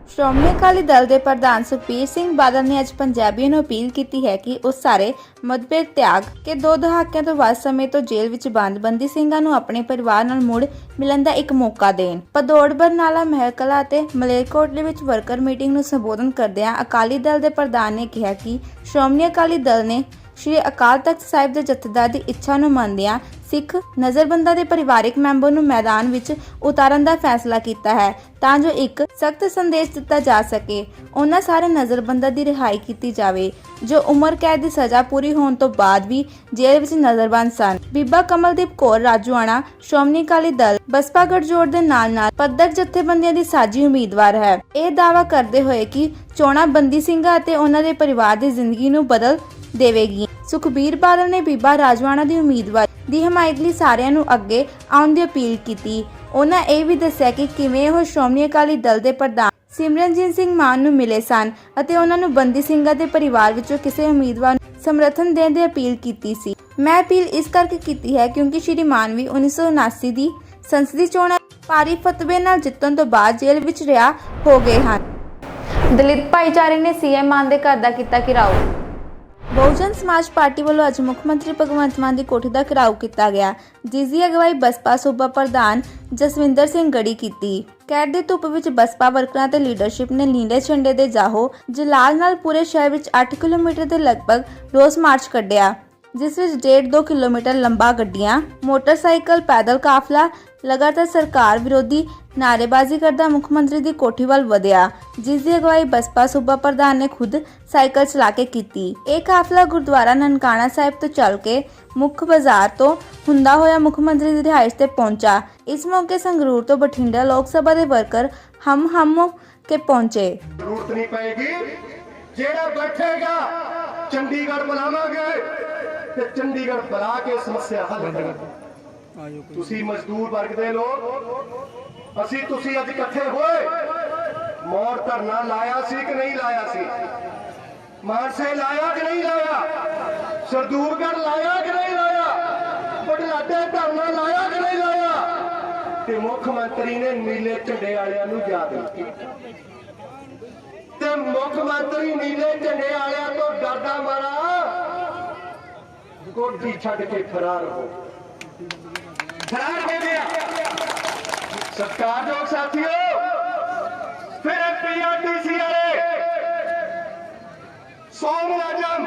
ਸ਼੍ਰੋਮਣੀ ਅਕਾਲੀ ਦਲ ਦੇ ਪ੍ਰਧਾਨ ਸੁਖਬੀਰ ਸਿੰਘ ਬਾਦਲ ਨੇ ਅੱਜ ਪੰਜਾਬੀਆਂ ਨੂੰ ਅਪੀਲ ਕੀਤੀ ਹੈ ਕਿ ਉਹ ਸਾਰੇ ਮਤਭੇਦ ਤਿਆਗ ਕੇ 2 ਦਹਾਕਿਆਂ ਤੋਂ ਵੱਧ ਸਮੇਂ ਤੋਂ ਜੇਲ੍ਹ ਵਿੱਚ ਬੰਦ ਬੰਦੀ ਸਿੰਘਾਂ ਨੂੰ ਆਪਣੇ ਪਰਿਵਾਰ ਨਾਲ ਮੁੜ ਮਿਲਣ ਦਾ ਇੱਕ ਮੌਕਾ ਦੇਣ। ਭਦੌੜ, ਬਰਨਾਲਾ, ਮਹਿਲਕਲਾਂ ਅਤੇ ਮਲੇਰਕੋਟਲੇ ਵਿੱਚ ਵਰਕਰ ਮੀਟਿੰਗ ਨੂੰ ਸੰਬੋਧਨ ਕਰਦਿਆਂ ਅਕਾਲੀ ਦਲ ਦੇ ਪ੍ਰਧਾਨ ਨੇ ਕਿਹਾ ਕਿ ਸ਼੍ਰੋਮਣੀ ਅਕਾਲੀ ਦਲ ਨੇ ਸ਼੍ਰੀ ਅਕਾਲ ਤਖਤ ਸਾਹਿਬ ਦੇ ਜਥੇਦਾਰ ਦੀ ਇੱਛਾ ਨੂੰ ਮੰਨਦਿਆਂ ਸਿੱਖ ਨਜ਼ਰਬੰਦਾਂ ਦੇ ਪਰਿਵਾਰਕ ਮੈਂਬਰ ਨੂੰ ਮੈਦਾਨ ਵਿੱਚ ਉਤਾਰਨ ਦਾ ਫੈਸਲਾ ਕੀਤਾ ਹੈ ਤਾਂ ਜੋ ਇੱਕ ਸਖਤ ਸੰਦੇਸ਼ ਦਿੱਤਾ ਜਾ ਸਕੇ। ਉਹਨਾਂ ਸਾਰੇ ਨਜ਼ਰਬੰਦਾਂ ਦੀ ਰਿਹਾਈ ਕੀਤੀ ਜਾਵੇ ਜੋ ਉਮਰ ਕੈਦ ਦੀ ਸਜ਼ਾ ਪੂਰੀ ਹੋਣ ਤੋਂ ਬਾਅਦ ਵੀ ਜੇਲ੍ਹ ਵਿੱਚ ਨਜ਼ਰਬੰਦ ਸਨ। ਬੀਬਾ ਕਮਲਦੀਪ ਕੌਰ ਰਾਜੂਆਣਾ ਸ਼੍ਰੋਮਣੀ ਅਕਾਲੀ ਦਲ ਬਸਪਾ ਗਠਜੋੜ ਦੇ ਨਾਲ ਪੱਧਰ ਜਥੇਬੰਦੀਆਂ ਦੀ ਸਾਂਝੀ ਉਮੀਦਵਾਰ ਹੈ। ਇਹ ਦਾਅਵਾ ਕਰਦੇ ਹੋਏ ਕਿ ਚੋਣਾਂ ਬੰਦੀ ਸਿੰਘਾਂ ਅਤੇ ਉਹਨਾਂ ਦੇ ਪਰਿਵਾਰ ਦੀ ਜ਼ਿੰਦਗੀ ਨੂੰ ਬਦਲ ਦੇਵੇਗੀ। ਸੁਖਬੀਰ ਬਾਦਲ ਨੇ ਬੀਬਾ ਰਾਜੂਆਣਾ ਦੀ ਉਮੀਦਵਾਰ ਦੀ ਹਮਾਇਤ ਲਈ ਸਾਰਿਆਂ ਨੂੰ ਅੱਗੇ ਆਉਣ ਦੀ ਅਪੀਲ ਕੀਤੀ। ਉਹਨਾਂ ਇਹ ਵੀ ਦੱਸਿਆ ਕਿ ਕਿਵੇਂ ਉਹ ਸ਼੍ਰੋਮਣੀ ਅਕਾਲੀ ਦਲ ਦੇ ਪ੍ਰਧਾਨ ਸਿਮਰਨਜੀਤ ਸਿੰਘ ਮਾਨ ਨੂੰ ਮਿਲੇ ਸਨ ਅਤੇ ਉਹਨਾਂ ਨੂੰ ਬੰਦੀ ਸਿੰਘਾਂ ਦੇ ਪਰਿਵਾਰ ਵਿੱਚੋਂ ਕਿਸੇ ਉਮੀਦਵਾਰ ਨੂੰ ਸਮਰਥਨ ਦੇਣ ਦੀ ਅਪੀਲ ਕੀਤੀ ਸੀ। ਮੈਂ ਅਪੀਲ ਇਸ ਕਰਕੇ ਕੀਤੀ ਹੈ ਕਿਉਂਕਿ ਸ਼੍ਰੀ ਮਾਨ ਵੀ 1979 ਦੀ ਸੰਸਦੀ ਚੋਣਾਂ ਭਾਰੀ ਫਤਵੇ ਨਾਲ ਜਿੱਤਣ ਤੋਂ ਬਾਅਦ ਜੇਲ੍ਹ ਵਿੱਚ ਰਿਹਾ ਹੋ ਗਏ ਹਨ। ਦਲਿਤ ਭਾਈਚਾਰੇ ਨੇ CM ਮਾਨ ਦੇ ਘਰ ਦਾ ਕੀਤਾ ਘਿਰਾਓ। ਬਹੁਜਨ ਸਮਾਜ ਪਾਰਟੀ ਵੱਲੋਂ ਅੱਜ ਮੁੱਖ ਮੰਤਰੀ ਭਗਵੰਤ ਮਾਨ ਦੀ ਕੋਠੀ ਦਾ ਘਿਰਾਓ ਕੀਤਾ ਗਿਆ, ਜਿਸ ਦੀ ਅਗਵਾਈ ਬਸਪਾ ਸੂਬਾ ਪ੍ਰਧਾਨ ਜਸਵਿੰਦਰ ਸਿੰਘ ਗੜੀ ਕੀਤੀ। ਕੈਦ ਦੀ ਧੁੱਪ ਵਿੱਚ ਬਸਪਾ ਵਰਕਰਾਂ ਤੇ ਲੀਡਰਸ਼ਿਪ ਨੇ ਨੀਲੇ ਝੰਡੇ ਦੇ ਜਾਹੋ ਜਲਾਲ ਨਾਲ ਪੂਰੇ ਸ਼ਹਿਰ ਵਿੱਚ 8 ਕਿਲੋਮੀਟਰ ਦੇ ਲਗਭਗ ਰੋਸ ਮਾਰਚ ਕੱਢਿਆ, ਜਿਸ ਵਿੱਚ 1.5-2 ਕਿਲੋਮੀਟਰ ਲੰਬਾ ਗੱਡੀਆਂ, ਮੋਟਰਸਾਈਕਲ, ਪੈਦਲ ਕਾਫਲਾ ਲਗਾਤਾਰ ਸਰਕਾਰ ਵਿਰੋਧੀ ਨਾਅਰੇਬਾਜ਼ੀ ਕਰਦਾ ਮੁੱਖ ਮੰਤਰੀ ਦੀ ਕੋਠੀ ਵੱਲ ਵਧਿਆ, ਜਿਸ ਦੀ ਅਗਵਾਈ ਬਸਪਾ ਸੂਬਾ ਪ੍ਰਧਾਨ ਨੇ ਖੁਦ ਸਾਈਕਲ ਚਲਾ ਕੇ ਕੀਤੀ। ਇਹ ਕਾਫਲਾ ਗੁਰਦੁਆਰਾ ਨਨਕਾਣਾ ਸਾਹਿਬ ਤੋਂ ਚੱਲ ਕੇ ਮੁੱਖ ਬਾਜ਼ਾਰ ਤੋਂ ਹੁੰਦਾ ਹੋਇਆ ਮੁੱਖ ਮੰਤਰੀ ਦੀ ਰਿਹਾਇਸ਼ ਤੇ ਪਹੁੰਚਾ। ਇਸ ਮੌਕੇ ਸੰਗਰੂਰ ਤੋਂ ਬਠਿੰਡਾ ਲੋਕ ਸਭਾ ਦੇ ਵਰਕਰ ਹਮ के पहुंचे। जरूरत नहीं पेगी, जेड़ा बैठेगा चंडीगढ़ बुलावांगे ते चंडीगढ़ बुला के समस्या हल करांगे। तुसी मजदूर वर्ग दे लोग असी तुसी अज इकट्ठे होए, मोड़ धरना लाया सी कि नहीं लाया सी, मानसे लाया कि नहीं लाया, सरदूलगढ़ लाया कि नहीं लाया, बडलाडे धरना लाया कि नहीं लाया, ते मुख्यमंत्री ने नीले झंडे वालियां नूं याद रखी ते मुख्यमंत्री नीले झंडे वालियां तो डरदा मारा कोठी छड्ड के फरार हो गया। सत्कारयोग साथियों, फिर पीआरटीसी वाले 100 मुलाजम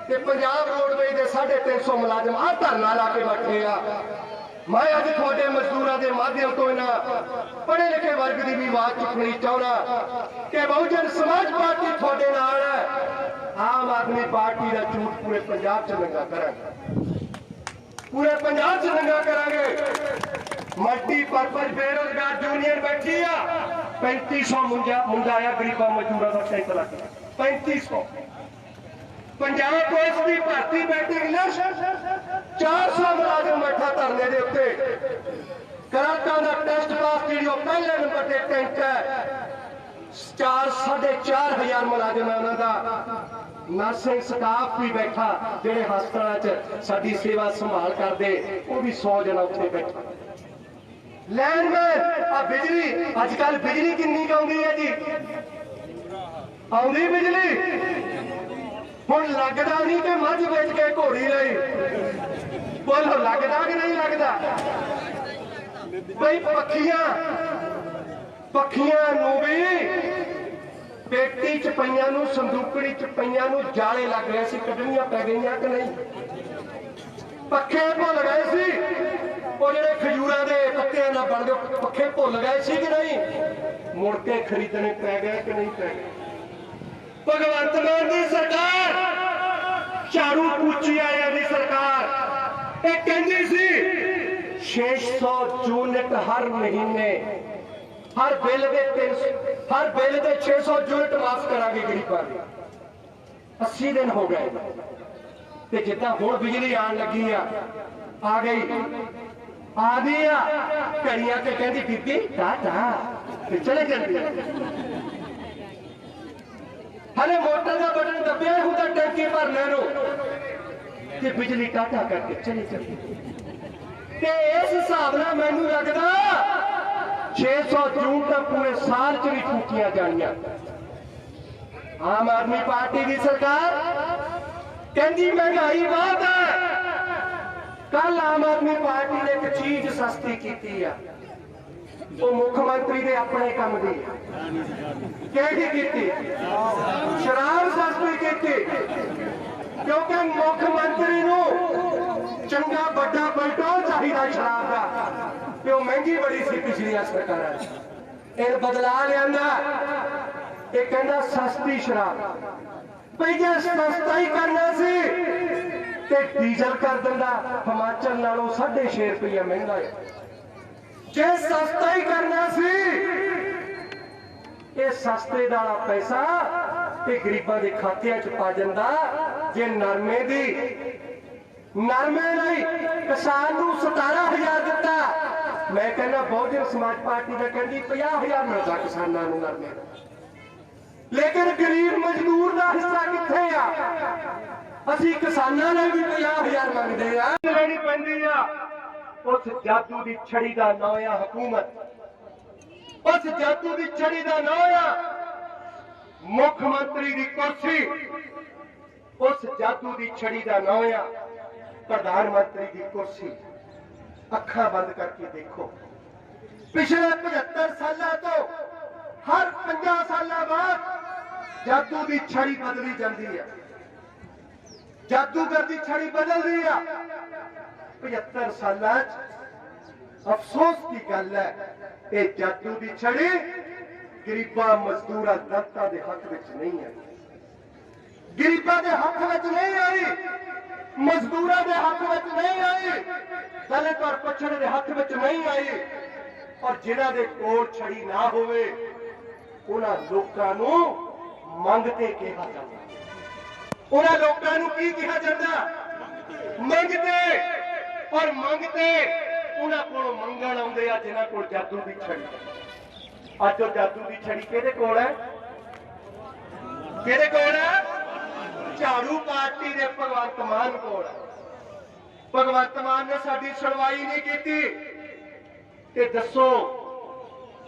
ते पंजाब रोडवेज के 350 मुलाजम आ धरना ला के बैठे आ। मैं अज थोड़े मजदूरों के माध्यम तो इन्होंने पढ़े लिखे वर्ग की भी आवाज चुकनी चाहना कि बहुजन समाज पार्टी थोड़े नाल है। आम आदमी पार्टी का झूठ पूरे पंजाब च नंगा करांगे, पूरे पंजाब च नंगा करांगे। मल्टी पर्पज बेरोजगार यूनियन बैठी आ, 3500 मुंडा आया गरीबा मजदूरों का कैंप लग 3500। पंजाब पुलिस की भर्ती बैठक लिस्ट 400 मुलाजम बैठा धरने के उत्ते। कराटा का टेस्ट पास जी पहले नंबर से टैंक है, 4,500 मुलाजम है उन्होंने। नर्सिंग स्टाफ भी बैठा जेडे हस्पताल साडी सेवा संभाल करते, वो भी 100 जना उत्ते बैठा। लैंडमैन आ बिजली, अजकल बिजली किन्नी आउंदी है जी, आउंदी बिजली हुण लगदा नहीं कि मझ बेच के घोड़ी लई, बोलो लगदा कि नहीं लगदा भाई। पखियां नूं भी पेटी च पईयां नूं, संदूकड़ी च पईयां नूं जाले लग रहे सी, कढणियां पै गईयां कि नहीं। पखे भुल गए सी, वो जेडे खजूरां दे पत्तियां नाल बनदे पखे भुल गए सी कि नहीं, मुड़ के खरीदने पै गए कि नहीं पै गए। भगवंत मान की सरकार, झाड़ू पूची वालियां दी सरकार ये कहंदी सी 600 यूनिट हर महीने, हर बिल दे 600 यूनिट माफ करांगे गरीबां दे। 80 दिन हो गए ते जिद्दां हुण बिजली आण लगी आ गई घड़ियां के कहंदी बीबी टाटा ते चले जांदी। हले मोटर का बटन दबिया होता टैंकी भरने कि बिजली टाटा करके चली जाती। इस हिसाब से मैनू लगता 600 जून तक पूरे साल च भी फूकियां जानियां। आम आदमी पार्टी की सरकार कहती महंगाई बहुत है। कल आम आदमी पार्टी ने एक चीज सस्ती की है, वो मुख्यमंत्री ने अपने काम दी की शराब सस्ती की, क्योंकि मुख्यमंत्री नूं चंगा बड़ा बल्टो चाहिए शराब का, कि महंगी बड़ी सी पिछलियां सरकारां इन बदला लिया। ये कहना सस्ती शराब भाई, जे सस्ता ही करना सी ते डीजल कर दिंदा, हिमाचल नालों 6.5 रुपया महंगा है। जे सस्ता ही करना सी, ये सस्ते का पैसा ये गरीबां के खाते च पा जांदा। जे नरमे नहीं किसान नूं 17,000 दिता, मैं कहना बहुजन समाज पार्टी का कहती 50,000 मिलता किसानों नूं नरमे, लेकिन गरीब मजदूर का हिस्सा कित्थे आ? असीं किसानां ने भी 50,000 मंगदे आ। लेनी पैंदी आ उस जादू की छड़ी का नाम आ हुकूमत, उस जादू की छड़ी का नाम आ मुख्यमंत्री की कुर्सी, उस जादू की छड़ी का नाम आ प्रधानमंत्री की कुर्सी। अखा बंद करके देखो, पिछले 75 साल तो हर 50 साल बाद जादू की छड़ी बदली जाती है, जादूगर की छड़ी बदल रही है। 75 साल अफसोस की गल है, ये जादू की छड़ी गरीबा मजदूर दलितां के हक में नहीं आई, गरीबों के हक में नहीं आई, मजदूरों के हक में नहीं आई, दलित और पछड़े के हक में नहीं आई। और जिन्हां दे कोल छड़ी ना होवे ਉਹਨਾਂ ਲੋਕਾਂ ਨੂੰ ਮੰਗਤੇ ਕਿਹਾ ਜਾਂਦਾ। ਉਹਨਾਂ ਲੋਕਾਂ ਨੂੰ ਕੀ ਕਿਹਾ ਜਾਂਦਾ? ਮੰਗਤੇ। ਔਰ ਮੰਗਤੇ ਉਹਨਾਂ ਕੋਲੋਂ ਮੰਗਣ ਆਉਂਦੇ ਆ ਜਿਨ੍ਹਾਂ ਕੋਲ ਜਾਦੂ ਦੀ ਛੜੀ। ਅੱਜ ਉਹ ਜਾਦੂ ਦੀ ਛੜੀ ਕਿਹਦੇ ਕੋਲ ਹੈ? ਕਿਹਦੇ ਕੋਲ ਹੈ? ਝਾੜੂ ਪਾਰਟੀ ਦੇ ਭਗਵੰਤ ਮਾਨ ਕੋਲ ਹੈ। ਭਗਵੰਤ ਮਾਨ ਨੇ ਸਾਡੀ ਸੁਣਵਾਈ ਨਹੀਂ ਕੀਤੀ ਤੇ ਦੱਸੋ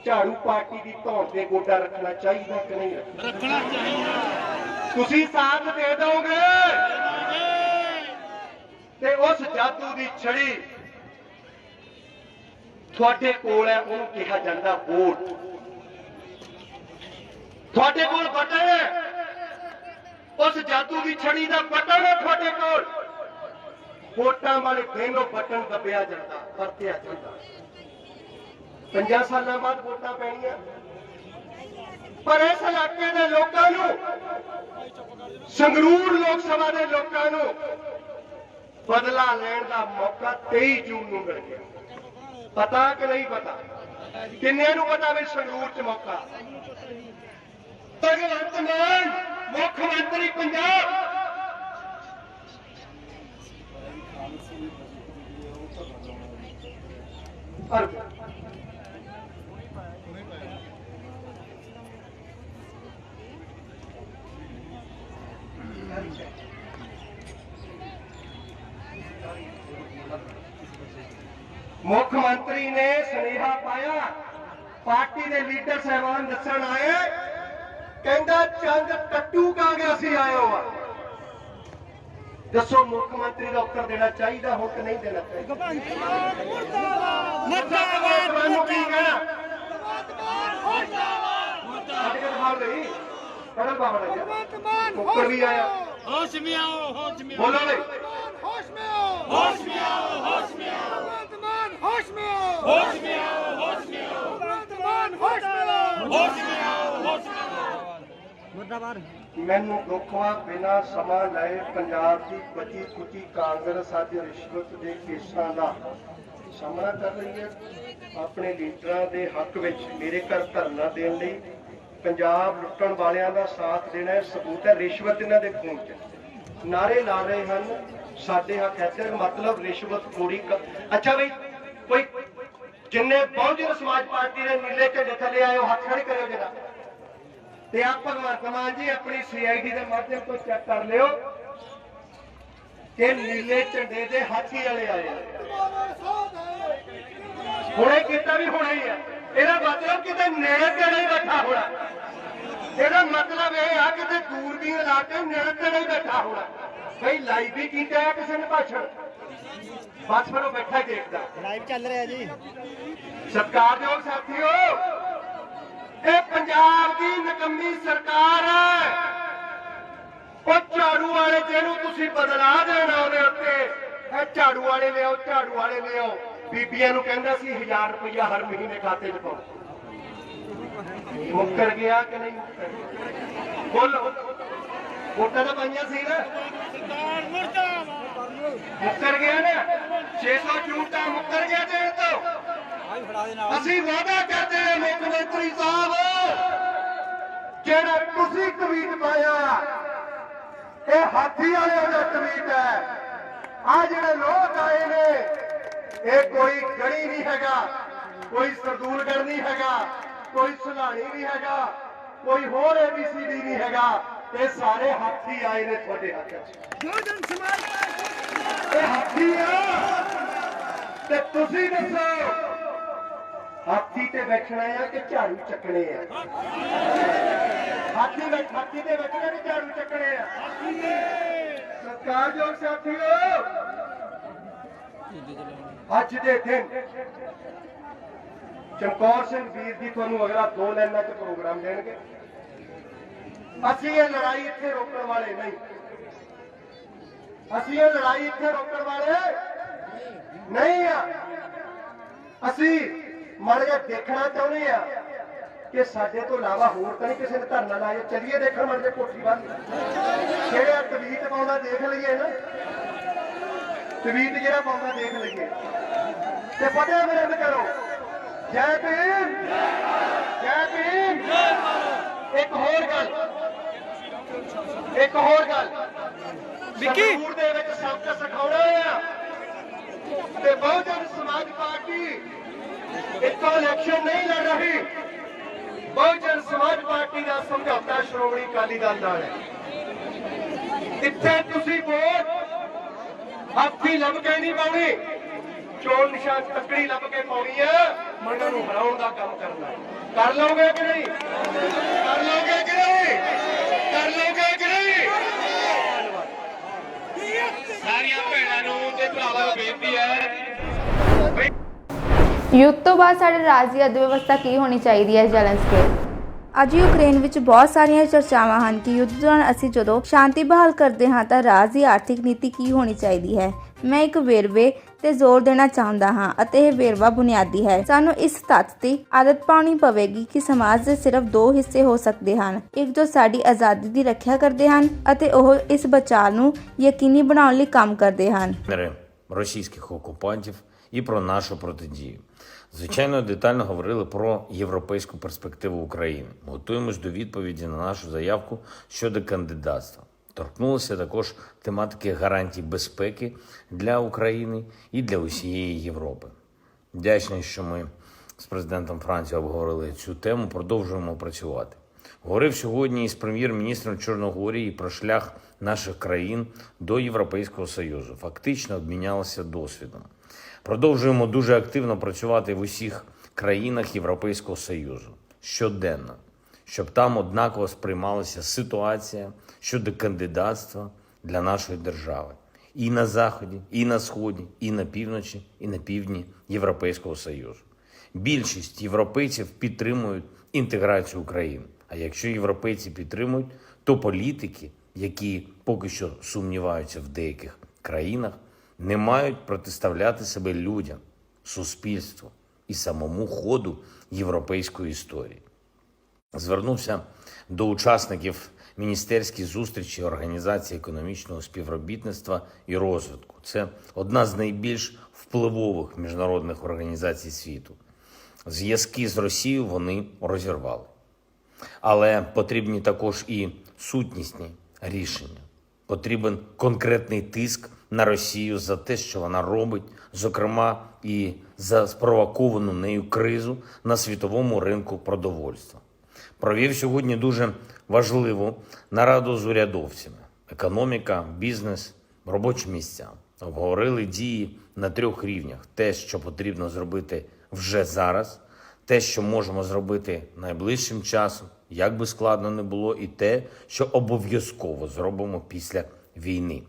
ਝਾੜੂ ਪਾਰਟੀ ਦੀ ਧੌਣ ਤੇ ਗੋਡਾ ਰੱਖਣਾ ਚਾਹੀਦਾ ਕਿ ਨਹੀਂ ਰੱਖਣਾ ਚਾਹੀਦਾ? ਤੁਸੀਂ ਸਾਥ ਦੇ ਦੋਗੇ ਤੇ ਉਸ ਜਾਦੂ ਦੀ ਛੜੀ ਤੁਹਾਡੇ ਕੋਲ ਹੈ, ਉਹਨੂੰ ਕਿਹਾ ਜਾਂਦਾ ਵੋਟ। ਤੁਹਾਡੇ ਕੋਲ ਬਟਨ ਹੈ, ਉਸ ਜਾਦੂ ਦੀ ਛੜੀ ਦਾ ਬਟਨ ਹੈ ਤੁਹਾਡੇ ਕੋਲ। ਵੋਟਾਂ ਵਾਲੇ ਦਿਨ ਉਹ ਬਟਨ ਦੱਬਿਆ ਜਾਂਦਾ, ਵਰਤਿਆ ਜਾਂਦਾ। 50 ਸਾਲਾਂ ਬਾਅਦ ਵੋਟਾਂ ਪੈਣੀਆਂ, ਪਰ ਇਸ ਇਲਾਕੇ ਦੇ ਲੋਕਾਂ ਨੂੰ, ਸੰਗਰੂਰ ਲੋਕ ਸਭਾ ਦੇ ਲੋਕਾਂ ਨੂੰ ਬਦਲਾ ਲੈਣ ਦਾ ਮੌਕਾ 23 ਜੂਨ ਨੂੰ ਮਿਲ ਗਿਆ। ਪਤਾ ਕਿ ਨਹੀਂ ਪਤਾ? ਕਿੰਨਿਆਂ ਨੂੰ ਪਤਾ ਵੀ ਸੰਗਰੂਰ 'ਚ ਮੌਕਾ? ਭਗਵੰਤ ਮਾਨ ਮੁੱਖ ਮੰਤਰੀ ਪੰਜਾਬ ਮੁੱਖ ਮੰਤਰੀ ਨੇ ਸੁਨੇਹਾ ਪਾਇਆ, ਪਾਰਟੀ ਦੇ ਲੀਡਰ ਸਹਿਬਾਨ ਦੱਸਣ ਆਏ, ਕਹਿੰਦਾ ਚੰਦ ਟੱਟੂ ਕਾਂਗਰਸੀ ਆਇਓ ਆ। ਦੱਸੋ ਮੁੱਖ ਮੰਤਰੀ ਦਾ ਉੱਤਰ ਦੇਣਾ ਚਾਹੀਦਾ ਹੋ ਕਿ ਨਹੀਂ ਦੇਣਾ ਚਾਹੀਦਾ? ਤੁਹਾਨੂੰ ਕੀ ਕਹਿਣਾ? ਪੜਲ ਬਾਬਾ ਉੱਪਰ ਵੀ ਆਇਆ। होश में आओ, होश में आओ, ਬੋਲੋ ਬਈ। होश में आओ, होश में आओ, होश में आओ, वर्तमान होश में आओ, होश में आओ, होश में आओ, वर्तमान होश में आओ, होश में आओ, होश में आओ। ਮੈਨੂੰ ਦੁੱਖਵਾ ਬਿਨਾਂ ਸਮਾਂ ਲਏ ਪੰਜਾਬ ਦੀ ਬਚੀ ਕੁਚੀ ਕਾਂਗਰਸ ਅੱਜ ਰਿਸ਼ਵਤ ਦੇ ਕੇਸਾਂ ਦਾ ਸਾਹਮਣਾ ਕਰ ਰਹੀ ਹੈ। ਆਪਣੇ ਲੀਡਰਾਂ ਦੇ ਹੱਕ ਵਿੱਚ ਮੇਰੇ ਘਰ ਧਰਨਾ ਦੇਣ ਲਈ ਪੰਜਾਬ ਲੁੱਟਣ ਵਾਲਿਆਂ ਦਾ ਸਾਥ ਦੇਣਾ ਹੈ। ਸਬੂਤ ਹੈ ਰਿਸ਼ਵਤ ਇਹਨਾਂ ਦੇ ਖੂਨ 'ਚ। ਨਾਰੇ ਲਾ ਰਹੇ ਹਨ ਸਾਡੇ ਹੱਕ ਹੈ, ਮਤਲਬ ਰਿਸ਼ਵਤ ਖੋਰੀ। ਅੱਛਾ ਬਈ, ਕੋਈ ਜਿੰਨੇ ਬਹੁਜਨ ਸਮਾਜ ਪਾਰਟੀ ਦੇ ਨੀਲੇ ਝੰਡੇ ਥੱਲੇ ਆਏ ਹੋ ਹੱਥ ਖੜੇ ਕਰਿਓ ਜਰਾ। ਤੇ ਆਪ ਭਗਵੰਤ ਮਾਨ ਜੀ ਆਪਣੀ CID ਦੇ ਮਾਧਿਅਮ ਤੋਂ ਚੈੱਕ ਕਰ ਲਿਓ ਕਿ ਨੀਲੇ ਝੰਡੇ ਦੇ ਹਾਥੀ ਵਾਲੇ ਆਏ ਆ। ਹੁਣੇ ਕੀਤਾ ਵੀ ਹੋਣਾ ਹੀ ਹੈ। ਇਹਦਾ ਮਤਲਬ ਕਿਤੇ ਨੇੜੇ ਤੇ ਨਹੀਂ ਬੈਠਾ ਹੋਣਾ। ਇਹਦਾ ਮਤਲਬ ਇਹ ਆ ਕਿਤੇ ਦੂਰਬੀਨ ਲਾ ਕੇ ਨੇੜੇ ਤੇ ਨਹੀਂ ਬੈਠਾ ਹੋਣਾ। ਬਈ ਲਾਈਵ ਵੀ ਕੀਤਾ ਹੈ ਕਿਸੇ ਨੇ ਭਾਸ਼ਣ, ਬਸ ਫਿਰ ਉਹ ਬੈਠਾ ਹੀ ਦੇਖਦਾ। लाइव चल रहा है जी। ਸਤਿਕਾਰਯੋਗ ਸਾਥੀਓ, ਇਹ ਪੰਜਾਬ ਦੀ ਨਕੰਮੀ ਸਰਕਾਰ ਹੈ। ਉਹ ਝਾੜੂ ਵਾਲੇ ਜਿਹਨੂੰ ਤੁਸੀਂ ਬਦਲਾ ਦੇਣਾ ਉਹਦੇ ਉੱਤੇ, ਇਹ ਝਾੜੂ ਵਾਲੇ ਲਿਆਓ, ਝਾੜੂ ਵਾਲੇ ਲਿਆਓ। ਬੀਬੀਆਂ ਨੂੰ ਕਹਿੰਦਾ ਸੀ 1000 ਰੁਪਇਆ ਹਰ ਮਹੀਨੇ ਖਾਤੇ 'ਚ ਪਾਓ। ਮੁੱਕਰ ਗਿਆ ਕਿ ਨਹੀਂ ਮੁੱਕਰ? ਬੋਲੋ, ਵੋਟਾਂ ਤਾਂ ਪਾਈਆਂ ਸੀ ਨਾ, ਮੁੱਕਰ ਗਿਆ ਨਾ। 600 ਝੂਠਾ ਮੁੱਕਰ ਗਿਆ ਦੇਣ ਤੋਂ। ਅਸੀਂ ਵਾਅਦਾ ਕਰਦੇ ਹਾਂ ਮੁੱਖ ਮੰਤਰੀ ਸਾਹਿਬ, ਜਿਹੜਾ ਤੁਸੀਂ ਟਵੀਟ ਪਾਇਆ ਇਹ ਹਾਥੀ ਵਾਲਿਆਂ ਦਾ ਟਵੀਟ ਹੈ। ਆ ਜਿਹੜੇ ਲੋਕ ਆਏ ਨੇ ਇਹ ਕੋਈ ਗੜੀ ਨਹੀਂ ਹੈਗਾ, ਕੋਈ ਸਰਦੂਲਗੜ੍ਹ ਨਹੀਂ ਹੈਗਾ, ਕੋਈ ਸੁਲਾਣੀ ਨਹੀਂ ਹੈਗਾ, ਕੋਈ ਹੋਰ ABCD ਨਹੀਂ ਹੈਗਾ। ਇਹ ਸਾਰੇ ਹਾਥੀ ਆਏ ਨੇ ਤੁਹਾਡੇ ਹੱਥ 'ਚ। ਇਹ ਹਾਥੀ ਆ ਤੇ ਤੁਸੀਂ ਦੱਸੋ ਹਾਥੀ ਤੇ ਬੈਠਣਾ ਆ ਕਿ ਝਾੜੂ ਚੱਕਣੇ ਆ? ਹਾਥੀ ਤੇ ਬੈਠਣਾ ਕਿ ਝਾੜੂ ਚੱਕਣੇ ਆ? ਸਤਿਕਾਰਯੋਗ ਸਾਥੀਓ, ਅੱਜ ਦੇ ਦਿਨ ਚਮਕੌਰ ਸਿੰਘ ਵੀਰ ਜੀ ਤੁਹਾਨੂੰ ਅਗਲਾ 2 ਲਾਈਨਾਂ 'ਚ ਪ੍ਰੋਗਰਾਮ ਦੇਣਗੇ। ਅਸੀਂ ਇਹ ਲੜਾਈ ਇੱਥੇ ਰੋਕਣ ਵਾਲੇ ਨਹੀਂ। ਅਸੀਂ ਇਹ ਲੜਾਈ ਇੱਥੇ ਰੋਕਣ ਵਾਲੇ ਨਹੀਂ ਆ। ਅਸੀਂ ਮਾੜਾ ਜਿਹਾ ਦੇਖਣਾ ਚਾਹੁੰਦੇ ਆ ਕਿ ਸਾਡੇ ਤੋਂ ਇਲਾਵਾ ਹੋਰ ਤਾਂ ਨਹੀਂ ਕਿਸੇ ਨੇ ਧਰਨਾ ਲਾਇਆ। ਚੱਲੀਏ ਦੇਖਣ ਮਾੜੇ ਜਿਹੇ ਕੋਠੀ ਵੱਲ, ਜਿਹੜਾ ਟਵੀਟ ਪਾਉਂਦਾ ਦੇਖ ਲਈਏ ਨਾ, ਟਵੀਟ ਜਿਹੜਾ ਪਾਉਂਦਾ ਦੇਖ ਲਈਏ ਤੇ ਫਤਿਹ ਮੇਰੇ ਕਰੋ। ਜੈ ਭੀਮ, ਜੈ ਭੀਮ। ਇੱਕ ਹੋਰ ਗੱਲ ਸੰਗਰੂਰ ਦੇ ਵਿੱਚ ਸਬਕ ਸਿਖਾਉਣਾ ਆ ਤੇ ਬਹੁਜਨ ਸਮਾਜ ਪਾਰਟੀ ਇੱਥੋਂ ਇਲੈਕਸ਼ਨ ਨਹੀਂ ਲੜ ਰਹੀ। ਬਹੁਜਨ ਸਮਾਜ ਪਾਰਟੀ ਦਾ ਸਮਝੌਤਾ ਸ਼੍ਰੋਮਣੀ ਅਕਾਲੀ ਦਲ ਨਾਲ ਹੈ। ਇੱਥੇ ਤੁਸੀਂ ਵੋਟ ਹੱਥੀ ਲੱਭ ਕੇ ਨਹੀਂ ਪਾਉਣੀ, ਚੋਣ ਨਿਸ਼ਾਨ ਤੱਕੜੀ ਲੱਭ ਕੇ ਪਾਉਣੀ ਹੈ। ਮੰਨਾਂ ਨੂੰ ਹਰਾਉਣ ਦਾ ਕੰਮ ਕਰਨਾ ਹੈ। ਕਰ ਲਓਗੇ ਕਿ ਨਹੀਂ? ਕਰ ਲਓਗੇ ਕਿ ਨਹੀਂ? ਕਰ ਲਓਗੇ ਕਿ ਨਹੀਂ? ਸਾਰੀਆਂ ਭੈਣਾਂ ਨੂੰ ਤੇ ਭਰਾਵਾਂ ਨੂੰ ਬੇਨਤੀ ਹੈ, ਯੁੱਧ ਤੋਂ ਬਾਅਦ ਸਾਡੇ ਰਾਜ ਦੀ ਅਰਥਵਿਵਸਥਾ ਕੀ ਹੋਣੀ ਚਾਹੀਦੀ ਹੈ? ਜ਼ੈਲੈਂਸਕੀ। ਅੱਜ ਯੂਕਰੇਨ ਵਿੱਚ ਬਹੁਤ ਸਾਰੀਆਂ ਚਰਚਾਵਾਂ ਹਨ ਕਿ ਯੁੱਧ ਦੌਰਾਨ ਅਸੀਂ ਜਦੋਂ ਸ਼ਾਂਤੀ ਬਹਾਲ ਕਰਦੇ ਹਾਂ ਤਾਂ ਰਾਜ ਦੀ ਆਰਥਿਕ ਨੀਤੀ ਕੀ ਹੋਣੀ ਚਾਹੀਦੀ ਹੈ। ਮੈਂ ਇੱਕ ਵੇਰਵੇ ਤੇ ਜ਼ੋਰ ਦੇਣਾ ਚਾਹੁੰਦਾ ਹਾਂ ਅਤੇ ਇਹ ਵੇਰਵਾ ਬੁਨਿਆਦੀ ਹੈ। ਸਾਨੂੰ ਇਸ ਤੱਥ ਦੀ ਆਦਤ ਪਾਉਣੀ ਪਵੇਗੀ ਕਿ ਸਮਾਜ ਦੇ ਸਿਰਫ ਦੋ ਹਿੱਸੇ ਹੋ ਸਕਦੇ ਹਨ, ਇੱਕ ਜੋ ਸਾਡੀ ਆਜ਼ਾਦੀ ਦੀ ਰੱਖਿਆ ਕਰਦੇ ਹਨ ਅਤੇ ਉਹ ਇਸ ਬਚਾਅ ਨੂੰ ਯਕੀਨੀ ਬਣਾਉਣ ਲਈ ਕੰਮ ਕਰਦੇ ਹਨ। Російських окупантів і про нашу протидію. Звичайно, детально говорили про європейську перспективу України. Готуємось до відповіді на нашу заявку щодо кандидатства. Торкнулися також тематики гарантій безпеки для України і для усієї Європи. Вдячний, що ми з президентом Франції обговорили цю тему, продовжуємо працювати. Говорив сьогодні із прем'єр-міністром Чорногорії про шлях наших країн до Європейського Союзу. Фактично обмінялися досвідом. Продовжуємо дуже активно працювати в усіх країнах Європейського Союзу щоденно, щоб там однаково сприймалася ситуація щодо кандидатства для нашої держави. І на Заході, і на Сході, і на півночі, і на півдні Європейського Союзу. Більшість європейців підтримують інтеграцію України. А якщо європейці підтримують, то політики, які поки що сумніваються в деяких країнах, не мають протиставляти себе людям, суспільству і самому ходу європейської історії. Звернувся до учасників міністерської зустрічі Організації економічного співробітництва і розвитку. Це одна з найбільш впливових міжнародних організацій світу. Зв'язки з Росією вони розірвали. Але потрібні також і сутнісні рішення. Потрібен конкретний тиск на Росію за те, що вона робить, зокрема і за спровоковану нею кризу на світовому ринку продовольства. Провів сьогодні дуже важливу нараду з урядовцями. Економіка, бізнес, робочі місця. Обговорили дії на 3 рівнях. Те, що потрібно зробити вже зараз, те, що можемо зробити найближчим часом, як би складно не було, і те, що обов'язково зробимо після війни.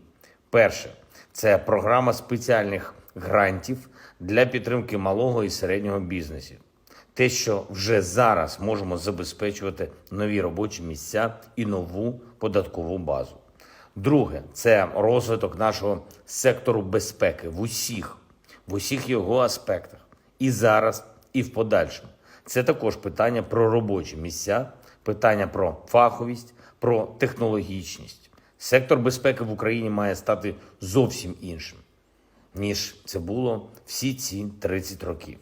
Перше – це програма спеціальних грантів для підтримки малого і середнього бізнесів. Те, що вже зараз можемо забезпечувати нові робочі місця і нову податкову базу. Друге – це розвиток нашого сектору безпеки в усіх його аспектах. І зараз, і в подальшому. Це також питання про робочі місця, питання про фаховість, про технологічність. Сектор безпеки в Україні має стати зовсім іншим, ніж це було всі ці 30 років.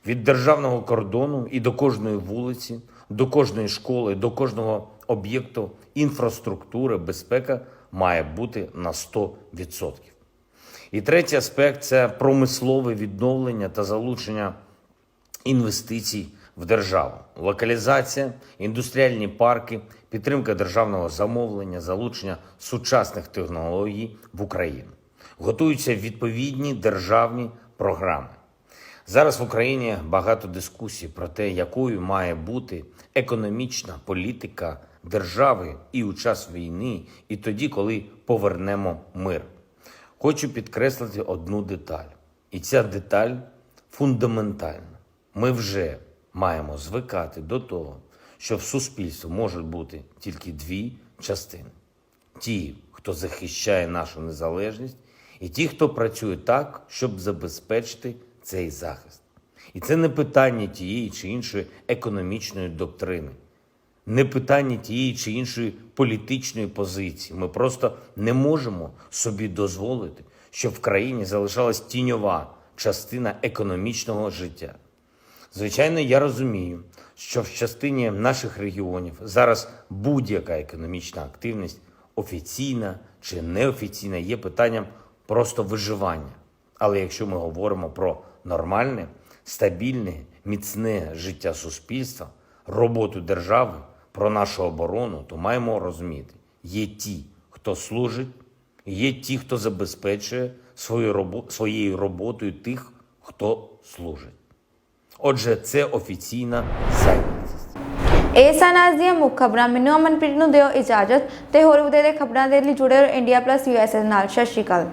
Від державного кордону і до кожної вулиці, до кожної школи, до кожного об'єкту інфраструктури безпека має бути на 100%. І третій аспект – це промислове відновлення та залучення інвестицій в державу. Локалізація, індустріальні парки, підтримка державного замовлення, залучення сучасних технологій в Україну. Готуються відповідні державні програми. Зараз в Україні багато дискусій про те, якою має бути економічна політика держави і у час війни, і тоді, коли повернемо мир. Хочу підкреслити одну деталь. І ця деталь фундаментальна. Ми вже маємо звикати до того, що в суспільстві можуть бути тільки 2 частини. Ті, хто захищає нашу незалежність, і ті, хто працює так, щоб забезпечити цей захист. І це не питання тієї чи іншої економічної доктрини, не питання тієї чи іншої політичної позиції. Ми просто не можемо собі дозволити, щоб в країні залишалась тіньова частина економічного життя. Звичайно, я розумію, що в частині наших регіонів зараз будь-яка економічна активність, офіційна чи неофіційна, є питанням просто виживання. Але якщо ми говоримо про нормальне, стабільне, міцне життя суспільства, роботу держави, про нашу оборону, то маємо розуміти, є ті, хто служить, є ті, хто забезпечує своєю роботою тих, хто служить. Отже, це офіційна зайнятість. ਇਹ ਸਨ ਅੱਜ ਦੀਆਂ ਮੁੱਖ ਖਬਰਾਂ। ਮੈਨੂੰ ਅਮਨਪ੍ਰੀਤ ਨੂੰ ਦਿਓ ਇਜਾਜ਼ਤ ਤੇ ਹੋਰ ਵਧੇਰੇ ਖਬਰਾਂ ਦੇ ਲਈ ਜੁੜੇ ਰਹੋ ਇੰਡੀਆ+ USA ਨਾਲ। ਸਤਿ ਸ਼੍ਰੀ ਅਕਾਲ।